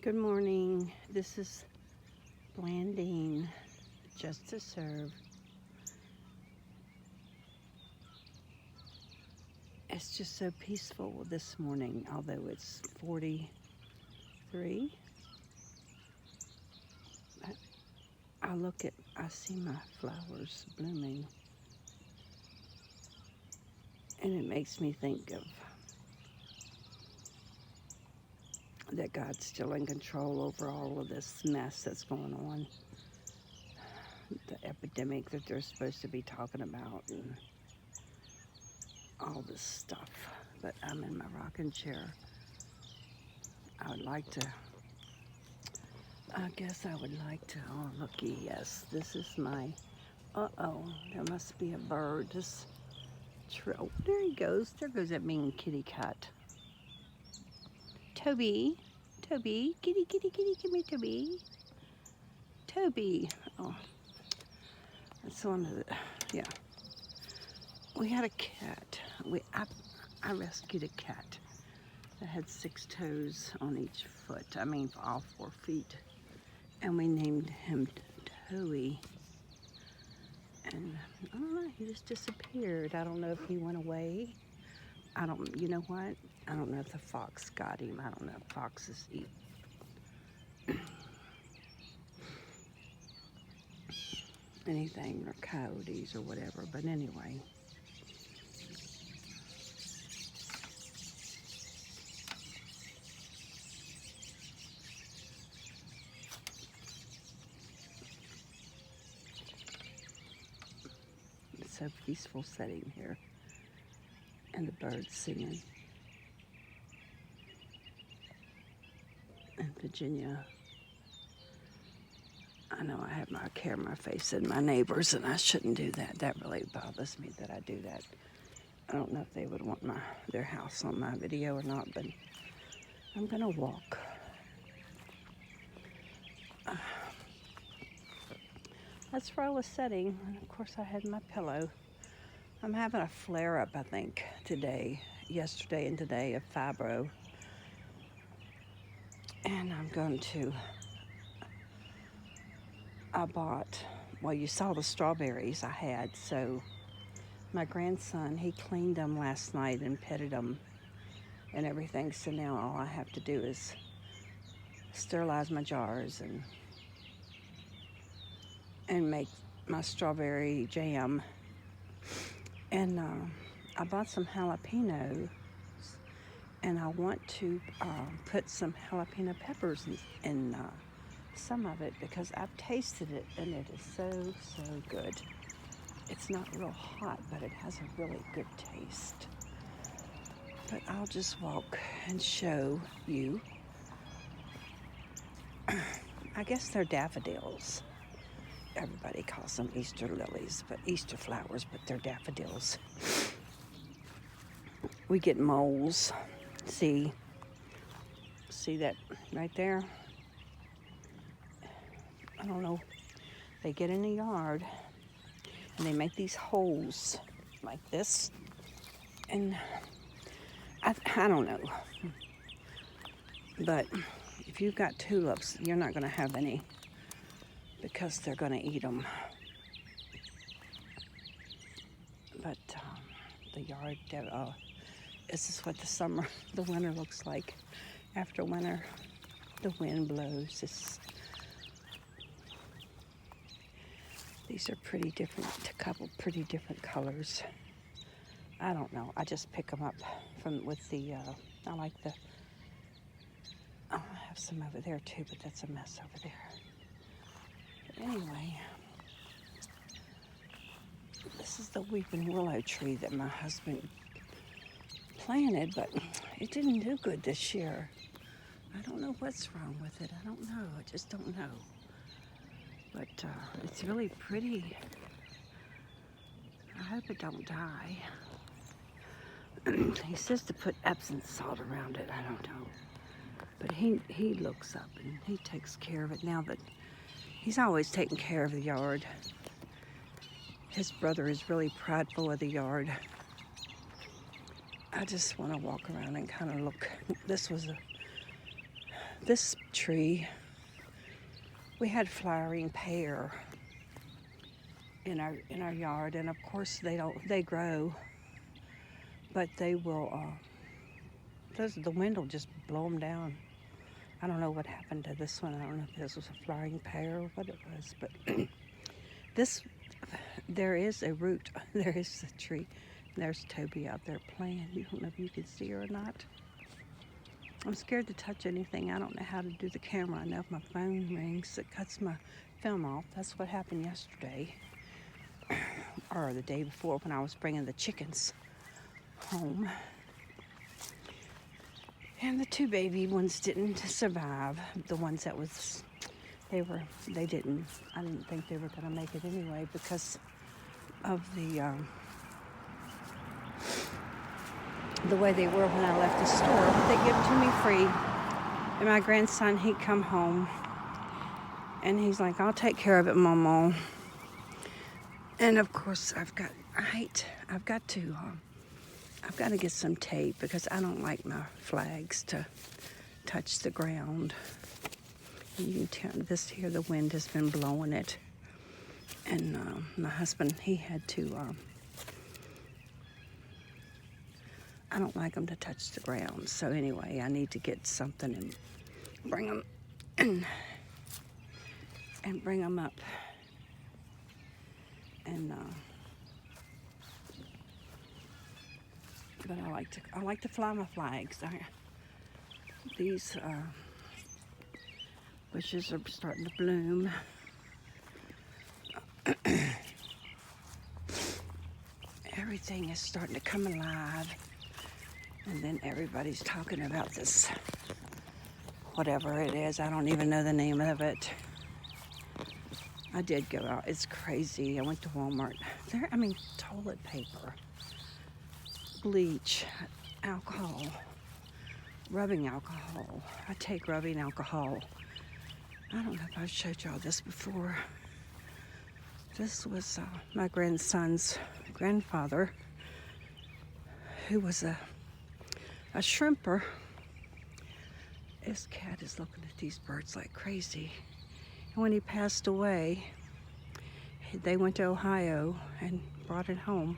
Good morning. This is Blandine, just to serve. It's just so peaceful this morning, although it's 43. I see my flowers blooming, and it makes me think of that God's still in control over all of this mess that's going on. The epidemic that they're supposed to be talking about and all this stuff. But I'm in my rocking chair. I would like to oh, looky, yes, this is my, there must be a bird. Oh, there he goes. There goes that mean kitty cat. Toby, kitty, come here, Toby. Toby, oh, that's one of the, yeah. We had a cat. I rescued a cat that had 6 toes on each foot. I mean, all 4 feet. And we named him Toby. And I don't know, he just disappeared. I don't know if he went away. You know what? I don't know if the fox got him. I don't know if foxes eat anything, or coyotes or whatever. But anyway. It's so peaceful sitting here. And the birds singing. And Virginia. I know I have my camera facing my neighbors, and I shouldn't do that. That really bothers me that I do that. I don't know if they would want their house on my video or not, but I'm gonna walk. That's where I was sitting, and of course I had my pillow. I'm having a flare-up, I think, yesterday and today, of fibro. And I'm going to, you saw the strawberries I had, so my grandson, he cleaned them last night and petted them and everything, so now all I have to do is sterilize my jars and make my strawberry jam. And I bought some jalapenos, and I want to put some jalapeno peppers in some of it, because I've tasted it and it is so good. It's not real hot, but it has a really good taste. But I'll just walk and show you. I guess they're daffodils. Everybody calls them Easter lilies, but Easter flowers, but they're daffodils. We get moles. See that right there? I don't know. They get in the yard and they make these holes like this. And I don't know. But if you've got tulips, you're not going to have any, because they're going to eat them. But the yard, this is what the winter looks like. After winter, the wind blows. These are a couple pretty different colors. I don't know. I just pick them up I have some over there too, but that's a mess over there. But anyway, this is the weeping willow tree that my husband planted, but it didn't do good this year. I don't know what's wrong with it. I don't know. I just don't know. But it's really pretty. I hope it don't die. He says to put Epsom salt around it. I don't know. But he looks up and he takes care of it now, but he's always taking care of the yard. His brother is really prideful of the yard. I just want to walk around and kind of look. this tree, we had flowering pear in our yard, and of course they grow, but they will the wind will just blow them down. I don't know what happened to this one. I don't know if this was a flowering pear or what it was, but there is a root. There is a tree. There's Toby out there playing. You don't know if you can see her or not. I'm scared to touch anything. I don't know how to do the camera. I know if my phone rings, it cuts my film off. That's what happened yesterday, or the day before, when I was bringing the chickens home. And the two baby ones didn't survive. The ones that was, I didn't think they were going to make it anyway because of the way they were when I left the store. But they give it to me free. And my grandson, he'd come home and he's like, I'll take care of it, Mama. And of course, I've got to get some tape because I don't like my flags to touch the ground. And you can tell this here, the wind has been blowing it. And my husband, he had to, I don't like them to touch the ground. So anyway, I need to get something and bring them and bring them up. And but I like to fly my flags. These bushes are starting to bloom. Everything is starting to come alive. And then everybody's talking about this, whatever it is. I don't even know the name of it. I did go out. It's crazy. I went to Walmart. Toilet paper, bleach, alcohol, rubbing alcohol. I take rubbing alcohol. I don't know if I've showed y'all this before. This was my grandson's grandfather, who was a shrimper. This cat is looking at these birds like crazy. And when he passed away, they went to Ohio and brought it home.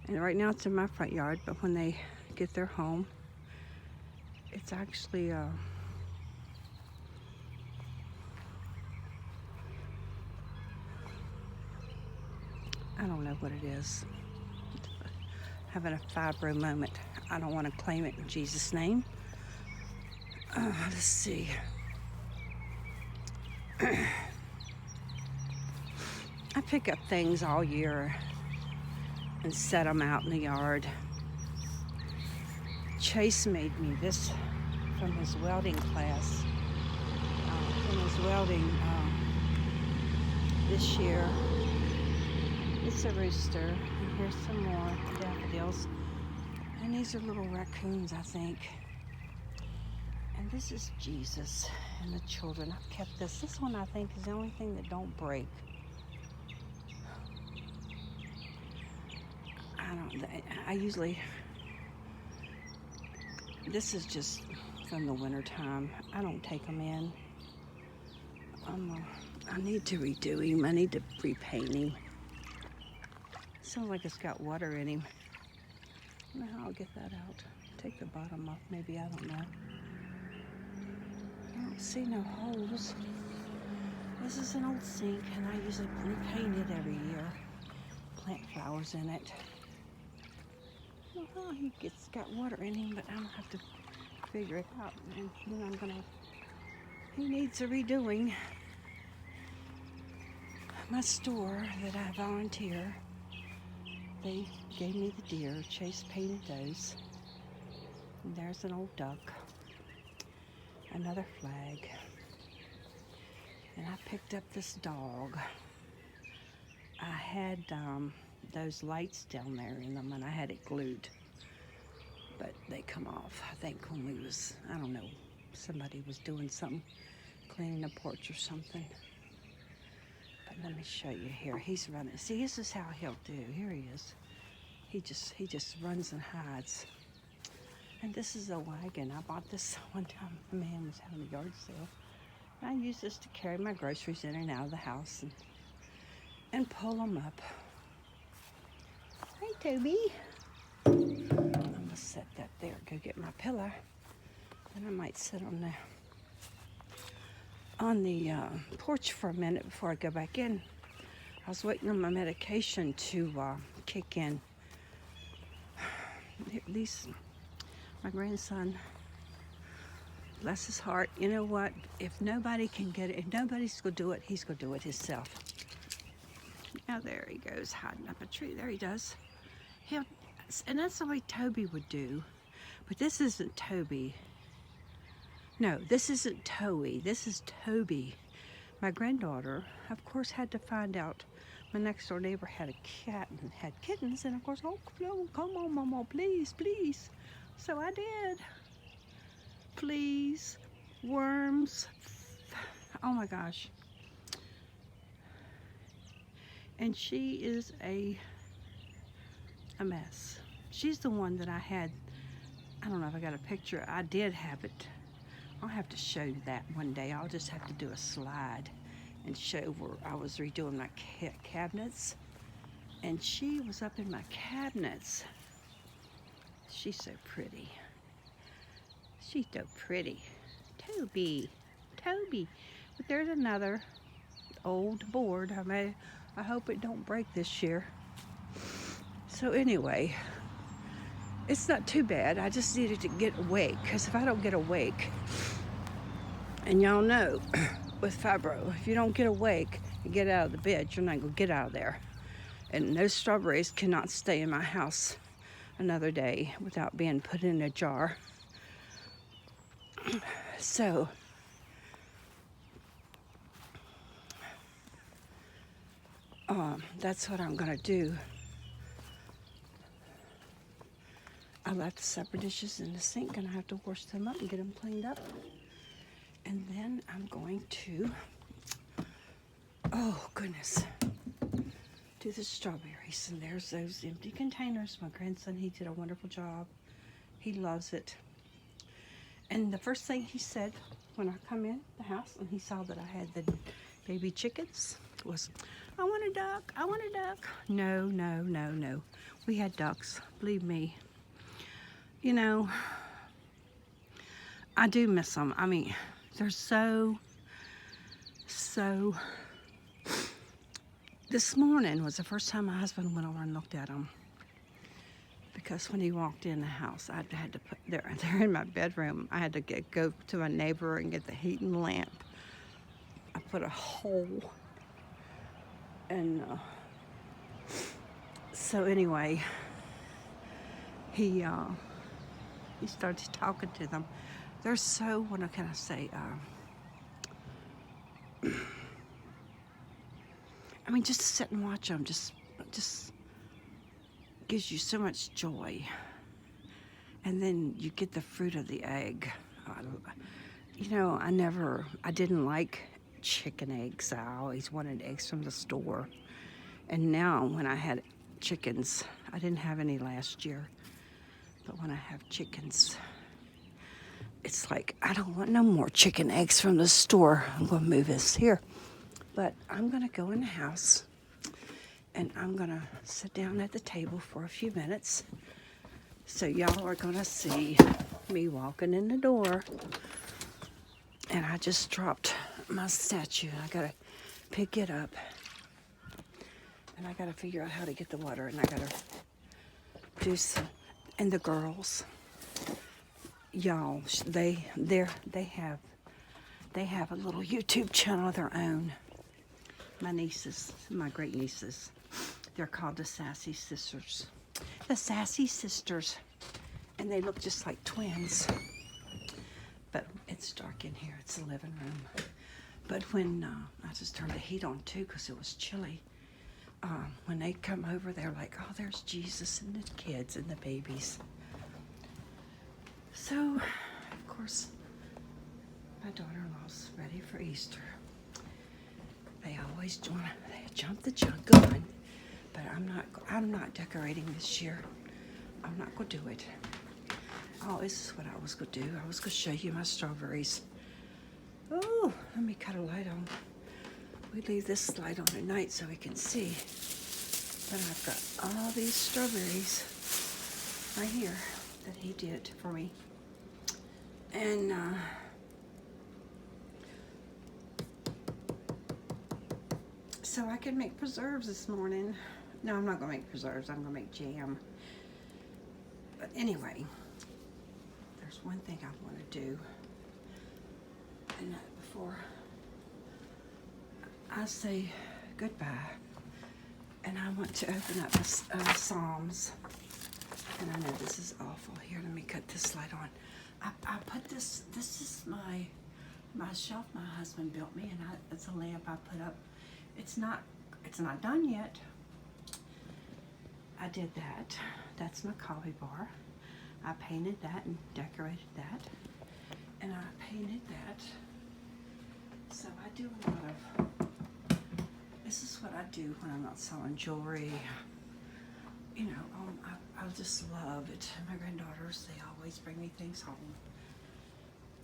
And right now it's in my front yard, but when they get their home, it's actually I don't know what it is. Having a fibro moment. I don't want to claim it in Jesus' name. Let's see. I pick up things all year and set them out in the yard. Chase made me this from his welding class. From his welding this year. It's a rooster. And here's some more daffodils. And these are little raccoons, I think. And this is Jesus and the children. I've kept this. This one, I think, is the only thing that don't break. I usually, this is just from the winter time. I don't take them in. I need to redo him. I need to repaint him. Sounds like it's got water in him. I don't know how I'll get that out. Take the bottom off, maybe, I don't know. I don't see no holes. This is an old sink, and I usually repaint it every year. Plant flowers in it. Well, it's got water in him, but I'll have to figure it out. And then he needs a redoing. My store that I volunteer, they gave me the deer. Chase painted those. And there's an old duck. Another flag. And I picked up this dog. I had those lights down there in them, and I had it glued. But they come off. I think when I don't know, somebody was doing something, cleaning the porch or something. But let me show you here. He's running. See, this is how he'll do. Here he is. He just runs and hides. And this is a wagon. I bought this one time. A man was having a yard sale. I use this to carry my groceries in and out of the house and pull them up. Hey, Toby. I'm going to set that there. Go get my pillow. And I might sit on the porch for a minute before I go back in. I was waiting on my medication to kick in. My grandson, bless his heart, you know what? If nobody can get it, if nobody's going to do it, he's going to do it himself. Now there he goes, hiding up a tree. There he does. And that's the way Toby would do. But this isn't Toby. No, this isn't Toby. This is Toby. My granddaughter, of course, had to find out my next door neighbor had a cat and had kittens. And of course, oh, no, come on, Mama, please, please. So I did. Fleas, worms. Oh my gosh. And she is a mess. She's the one that I had. I don't know if I got a picture. I did have it. I'll have to show you that one day. I'll just have to do a slide and show where I was redoing my cabinets. And she was up in my cabinets. She's so pretty. She's so pretty. Toby. Toby. But there's another old board. I hope it don't break this year. So anyway, it's not too bad. I just needed to get awake, because if I don't get awake, and y'all know with fibro, if you don't get awake and get out of the bed, you're not going to get out of there. And those strawberries cannot stay in my house another day without being put in a jar. So that's what I'm going to do. I left the supper dishes in the sink, and I have to wash them up and get them cleaned up. And then I'm going to, oh goodness, do the strawberries. And there's those empty containers. My grandson, he did a wonderful job. He loves it. And the first thing he said when I come in the house and he saw that I had the baby chickens was, I want a duck, I want a duck. No, no, no, no. We had ducks, believe me. You know, I do miss them. I mean, they're so. This morning was the first time my husband went over and looked at them. Because when he walked in the house, I had to put, they're in my bedroom. I had to go to my neighbor and get the heating lamp. I put a hole. And so anyway, he started talking to them. They're so, what can I say? I mean, just to sit and watch them, just gives you so much joy. And then you get the fruit of the egg. You know, I didn't like chicken eggs. I always wanted eggs from the store. And now when I had chickens, I didn't have any last year, but when I have chickens, it's like, I don't want no more chicken eggs from the store. I'm going to move this here. But I'm going to go in the house, and I'm going to sit down at the table for a few minutes. So y'all are going to see me walking in the door. And I just dropped my statue. I got to pick it up. And I got to figure out how to get the water. And I got to do some. And the girls, y'all, they have a little YouTube channel of their own. My nieces, my great nieces, they're called the Sassy Sisters. The Sassy Sisters. And they look just like twins. But it's dark in here. It's the living room. But when I just turned the heat on too, because it was chilly. When they come over, they're like, oh, there's Jesus and the kids and the babies. So, of course, my daughter-in-law's ready for Easter. They always jump the gun, but I'm not decorating this year. I'm not gonna do it. Oh, this is what I was going to do. I was going to show you my strawberries. Oh, let me cut a light on. We leave this light on at night so we can see. But I've got all these strawberries right here that he did for me. And so I can make preserves this morning. No, I'm not going to make preserves. I'm going to make jam. But anyway, there's one thing I want to do. And before I say goodbye, and I want to open up the Psalms. And I know this is awful. Here, let me cut this light on. I put this is my shelf my husband built me, and it's a lamp I put up. It's not done yet. I did that. That's my coffee bar. I painted that and decorated that. And I painted that. So I do a lot of, this is what I do when I'm not selling jewelry. You know, I just love it. My granddaughters, they always bring me things home.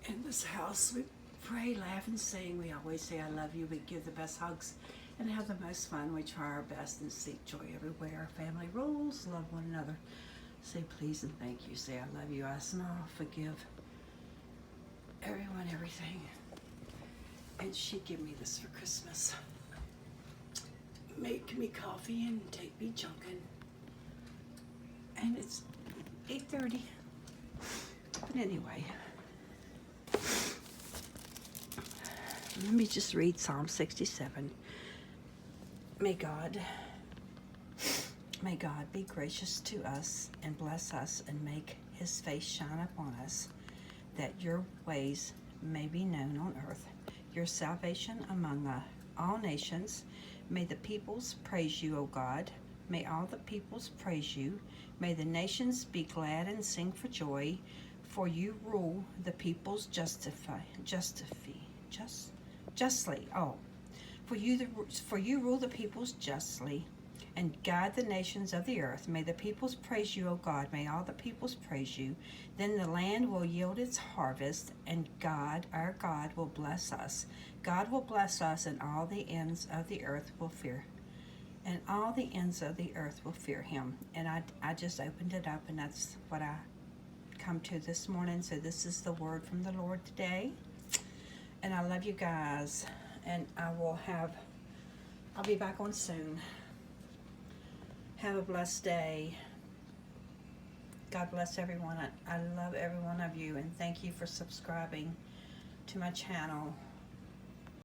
In this house, we pray, laugh, and sing. We always say, I love you. We give the best hugs and have the most fun. We try our best and seek joy everywhere. Our family rules, love one another. Say please and thank you. Say I love you. I smile, forgive everyone, everything. And she give me this for Christmas. Make me coffee and take me junkin'. And it's 8:30. But anyway, let me just read Psalm 67. May God be gracious to us and bless us and make his face shine upon us, that your ways may be known on earth, your salvation among all nations. May the peoples praise you, O God. May all the peoples praise you. May the nations be glad and sing for joy, for you rule the peoples justly. For you rule the peoples justly, and guide the nations of the earth. May the peoples praise you, O God. May all the peoples praise you. Then the land will yield its harvest, and God, our God, will bless us. God will bless us, and all the ends of the earth will fear. And all the ends of the earth will fear him. And I just opened it up, and that's what I come to this morning. So this is the word from the Lord today. And I love you guys. And I'll be back on soon. Have a blessed day. God bless everyone. I love every one of you, and thank you for subscribing to my channel.